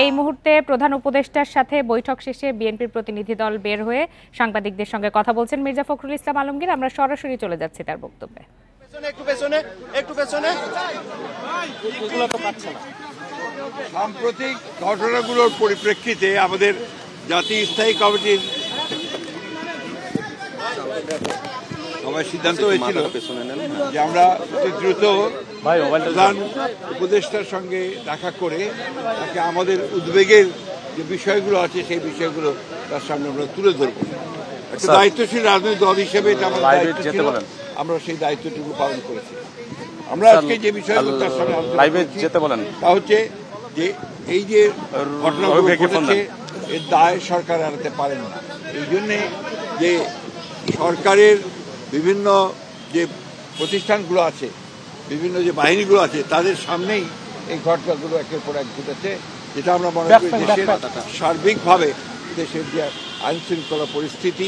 এই মুহূর্তে প্রধান উপদেষ্টার সাথে বৈঠক শেষে বিএনপির প্রতিনিধি দল বের হয়ে সাংবাদিকদের সঙ্গে কথা বলছেন মির্জা ফখরুল ইসলাম আলমগীর। আমরা সরাসরি চলে যাচ্ছি তার বক্তব্যে। সাম্প্রতিক ঘটনাগুলোর পরিপ্রেক্ষিতে আমাদের জাতীয় স্থায়ী কমিটির সবাই সিদ্ধান্ত হয়েছিল যে আমরা অতি দ্রুত প্রধান উপদেষ্টার সঙ্গে দেখা করে তাকে আমাদের উদ্বেগের যে বিষয়গুলো আছে সেই বিষয়গুলো তার সামনে আমরা তুলে ধরব। একটা দায়িত্বশীল রাজনৈতিক দল হিসেবে এটা আমাদের দায়িত্ব ছিল, আমরা সেই দায়িত্বটুকু পালন করেছি। আমরা আজকে যে বিষয়গুলো তার সামনে তা হচ্ছে যে এই যে ঘটনাগুলো ঘটেছে এর দায় সরকার এড়াতে পারেন না। এই জন্যে যে সরকারের বিভিন্ন যে প্রতিষ্ঠানগুলো আছে, বিভিন্ন যে বাহিনীগুলো আছে, তাদের সামনেই এই ঘটনাগুলো একের পর এক ঘটেছে, যেটা আমরা মনে করি দেশের সার্বিকভাবে দেশের যে আইন শৃঙ্খলা পরিস্থিতি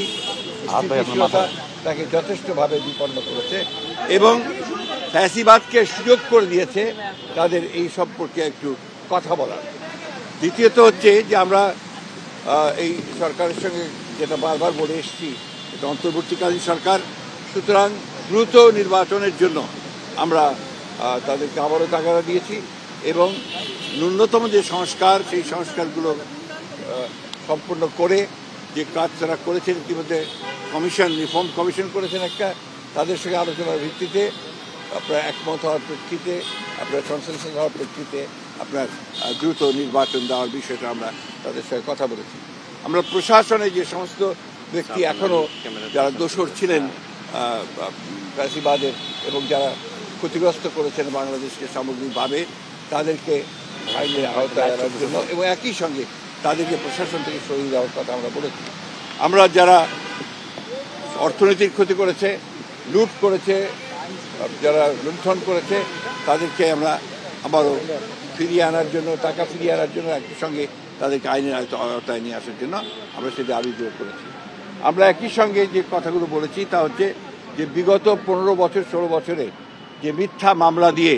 তাকে যথেষ্টভাবে বিপন্ন করেছে এবং ফ্যাসিবাদকে সুযোগ করে দিয়েছে তাদের এই সম্পর্কে একটু কথা বলার। দ্বিতীয়ত হচ্ছে যে আমরা এই সরকারের সঙ্গে যেটা বারবার বলে এসেছি, এটা অন্তর্বর্তীকালীন সরকার, সুতরাং দ্রুত নির্বাচনের জন্য আমরা তাদেরকে আবারও তাগাদা দিয়েছি এবং ন্যূনতম যে সংস্কার সেই সংস্কারগুলো সম্পূর্ণ করে যে কাজ তারা করেছেন, ইতিমধ্যে কমিশন রিফর্ম কমিশন করেছেন একটা, তাদের সঙ্গে আলোচনার ভিত্তিতে আপনার একমত হওয়ার প্রেক্ষিতে, আপনার কনসেনসাস হওয়ার প্রেক্ষিতে আপনার দ্রুত নির্বাচন দেওয়ার বিষয়টা আমরা তাদের সঙ্গে কথা বলেছি। আমরা প্রশাসনে যে সমস্ত ব্যক্তি এখনও যারা দোষর ছিলেন ফ্যাসিবাদের এবং যারা ক্ষতিগ্রস্ত করেছেন বাংলাদেশকে সামগ্রিকভাবে, তাদেরকে আইনের আওতায় আনার জন্য এবং একই সঙ্গে তাদেরকে প্রশাসন থেকে সরিয়ে দেওয়ার কথা আমরা বলেছি। আমরা যারা অর্থনৈতিক ক্ষতি করেছে, লুট করেছে, যারা লুণ্ঠন করেছে, তাদেরকে আমরা আবারও ফিরিয়ে আনার জন্য, টাকা ফিরিয়ে আনার জন্য একই সঙ্গে তাদেরকে আইনের আওতায় নিয়ে আসার জন্য আমরা সেটা আবেদন করেছি। আমরা একই সঙ্গে যে কথাগুলো বলেছি তা হচ্ছে যে বিগত 15 বছর 16 বছরে যে মিথ্যা মামলা দিয়ে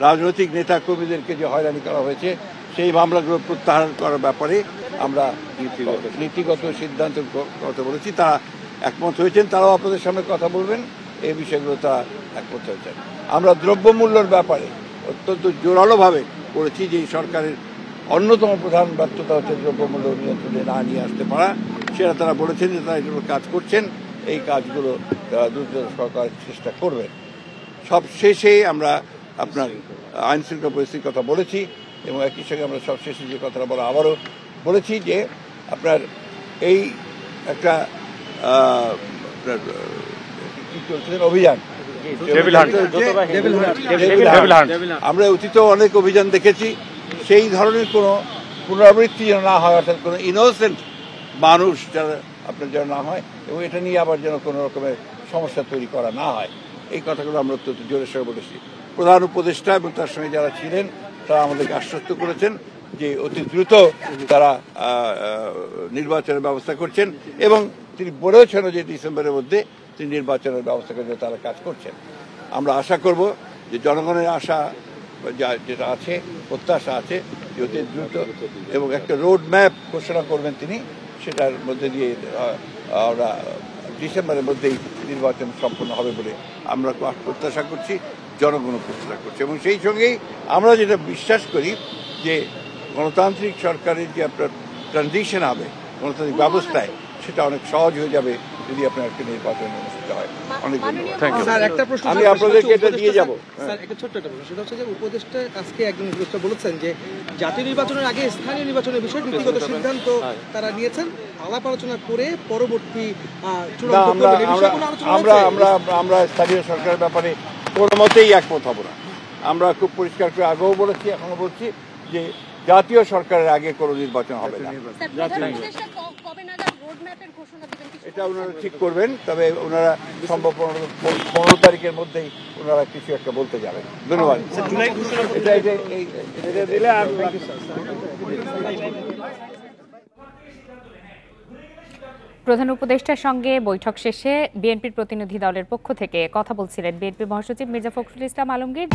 রাজনৈতিক নেতা কর্মীদেরকে যে হয়রানি করা হয়েছে, সেই মামলাগুলো প্রত্যাহার করার ব্যাপারে আমরা নীতিগত সিদ্ধান্ত কথা বলেছি। তারা একমত হয়েছেন, তারাও আপনাদের সামনে কথা বলবেন, এই বিষয়গুলো তারা একমত হয়েছেন। আমরা দ্রব্যমূল্যের ব্যাপারে অত্যন্ত জোরালোভাবে বলেছি যে এই সরকারের অন্যতম প্রধান ব্যর্থতা হচ্ছে দ্রব্যমূল্য নিয়ন্ত্রণে না নিয়ে আসতে পারা। সেটা তারা বলেছেন যে তারা এগুলো কাজ করছেন, এই কাজগুলো তারা দ্রুত সরকার চেষ্টা করবেন। সব শেষে আমরা আপনার আইন শৃঙ্খলা পরিস্থিতির কথা বলেছি এবং একই সঙ্গে আমরা সব শেষে যে কথাটা বলা আবারও বলেছি যে আপনার এই একটা আপনার কি চলছিলেন অভিযান, আমরা অতীতেও অনেক অভিযান দেখেছি, সেই ধরনের কোনো পুনরাবৃত্তি যেন না হয়, অর্থাৎ কোনো ইনোসেন্ট মানুষ যারা আপনার যেন না হয় এবং এটা নিয়ে আবার যেন কোনো রকমের সমস্যা তৈরি করা না হয়, এই কথাগুলো আমরা অত্যন্ত জোরের সঙ্গে বলেছি। প্রধান উপদেষ্টা এবং তার সঙ্গে যারা ছিলেন তারা আমাদেরকে আশ্বস্ত করেছেন যে অতি দ্রুত তারা নির্বাচনের ব্যবস্থা করছেন এবং তিনি বলেওছেন যে ডিসেম্বরের মধ্যে তিনি নির্বাচনের ব্যবস্থা করে তারা কাজ করছেন। আমরা আশা করব যে জনগণের আশা যেটা আছে, প্রত্যাশা আছে যে অতি দ্রুত এবং একটা রোড ম্যাপ ঘোষণা করবেন তিনি, সেটার মধ্যে দিয়ে আমরা ডিসেম্বরের মধ্যেই নির্বাচন সম্পন্ন হবে বলে আমরা প্রত্যাশা করছি, জনগণও প্রত্যাশা করছে। এবং সেই সঙ্গেই আমরা যেটা বিশ্বাস করি যে গণতান্ত্রিক সরকারের যে আপনার ট্রানজিশন হবে গণতান্ত্রিক ব্যবস্থায়, সেটা অনেক সহজ হয়ে যাবে যদি আপনার একটা নির্বাচন অনুষ্ঠিত হয়। অনেক ধন্যবাদ। আমি আপনাদেরকে এটা দিয়ে যাবো। একটা ছোট্ট একটা প্রশ্ন, সেটা হচ্ছে যে উপদেষ্টা আজকে একজন উপদেষ্টা বলেছেন যে জাতীয় নির্বাচনের আগে স্থানীয় নির্বাচনের বিষয়ে নীতিগত সিদ্ধান্ত তারা নিয়েছেন, আলাপ আলোচনা করে পরবর্তী আমরা স্থানীয় সরকারের ব্যাপারে কোনো মতেই একমত হব না। আমরা খুব পরিষ্কার করে আগেও বলেছি, এখনো বলছি যে জাতীয় সরকারের আগে কোনো নির্বাচন হবে না। এটা ওনারা ঠিক করবেন, তবে ওনারা সম্ভব 15 তারিখের মধ্যেই ওনারা কিছু একটা বলতে যাবেন। ধন্যবাদ। প্রধান উপদেষ্টার সঙ্গে বৈঠক শেষে বিএনপির প্রতিনিধি দলের পক্ষ থেকে কথা বলছিলেন বিএনপি মহাসচিব মির্জা ফখরুল ইসলাম আলমগীর।